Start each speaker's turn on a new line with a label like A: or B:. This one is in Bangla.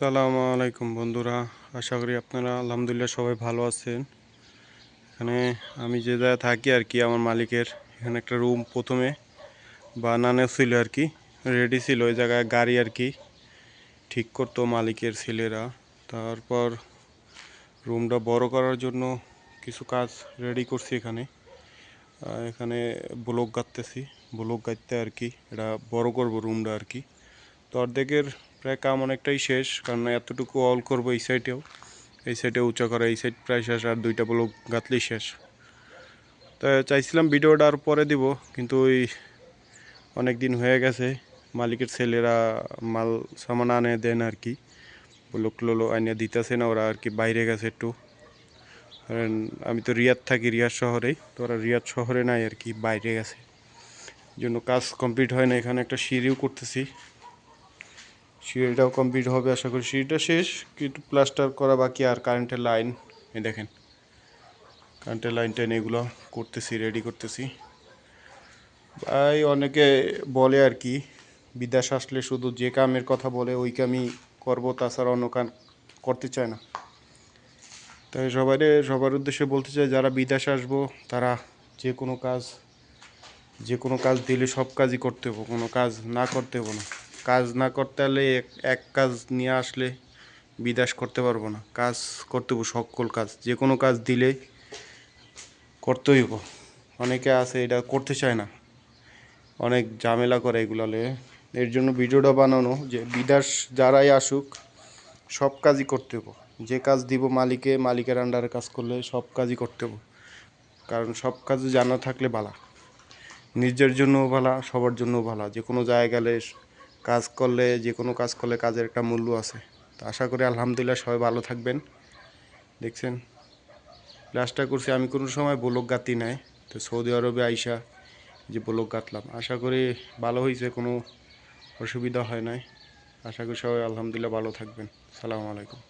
A: আসসালামু আলাইকুম বন্ধুরা, আশা করি আপনারা আলহামদুলিল্লাহ সবাই ভালো আছেন। এখানে আমি যে জায়গায় থাকি আর কি, আমার মালিকের এখানে একটা রুম প্রথমে বানানো ছিল আর কি, রেডি ছিল। ওই জায়গায় গাড়ি আর কি ঠিক করতো মালিকের ছেলেরা। তারপর রুমটা বড় করার জন্য কিছু কাজ রেডি করছি। এখানে ব্লক গাঁথতেছি, ব্লক গাঁথতে আর কি এটা বড় করব রুমটা আর কি। তো অর্ধেকের প্রায় কাম অনেকটাই শেষ, কারণ এতটুকু অল করবো এই সাইডে উঁচা করা, এই সাইড প্রায় শেষ, আর দুইটা ব্লক গাঁথলেই শেষ। তো চাইছিলাম ভিডিওটা আর পরে দিব, কিন্তু ওই অনেক দিন হয়ে গেছে, মালিকের ছেলেরা মাল সামান আনে দেন আর কি, ব্লক টোলো আনিয়ে দিতেছে না ওরা আর কি, বাইরে গেছে একটু। কারণ আমি তো রিয়াদ থাকি, রিয়াদ শহরেই, তো ওরা রিয়াদ শহরে নাই আর কি, বাইরে গেছে, জন্য কাজ কমপ্লিট হয় না। এখানে একটা সিঁড়িও করতেছি, সিঁড়িটাও কমপ্লিট হবে আশা করি। সিঁড়িটা শেষ, কিন্তু প্লাস্টার করা বাকি। আর কারেন্টের লাইন, এই দেখেন কারেন্টের লাইন টাইন এগুলো করতেছি, রেডি করতেছি। ভাই অনেকে বলে আর কি, বিদেশ আসলে শুধু যে কামের কথা বলে ওই কামই করবো, তাছাড়া অন্য কাম করতে চায় না। তাই সবার উদ্দেশ্যে বলতে চাই, যারা বিদেশে আসবো তারা যে কোনো কাজ দিলে সব কাজই করতে হবো, কোনো কাজ না করতে হবো না। কাজ না করতে হলে এক কাজ নিয়ে আসলে বিদেশ করতে পারবো না। কাজ করতে হবো, সকল কাজ, যে কোনো কাজ দিলে করতেই হবো। অনেকে আছে এটা করতে চায় না, অনেক ঝামেলা করে এগুলালে। এর জন্য ভিডিওটা বানানো যে বিদেশ যারাই আসুক সব কাজই করতে হবো। যে কাজ দিব মালিকের আন্ডারে কাজ করলে সব কাজই করতে হবো, কারণ সব কাজ জানা থাকলে ভালো, নিজের জন্যও ভালো, সবার জন্যও ভালো। যে কোনো জায়গায় গেলে যে কোনো কাজ করলে কাজের একটা মূল্য আছে। তো আশা করি আলহামদুলিল্লাহ সবাই ভালো থাকবেন। দেখছেন প্লাস্টার করছি, আমি কোনো সময় ব্লক গাঁথি নাই, তো সৌদি আরবে আইসা যে ব্লক গাঁথলাম, আশা করি ভালো হয়েছে, কোনো অসুবিধা হয় নাই। আশা করি সবাই আলহামদুলিল্লাহ ভালো থাকবেন। সালামু আলাইকুম।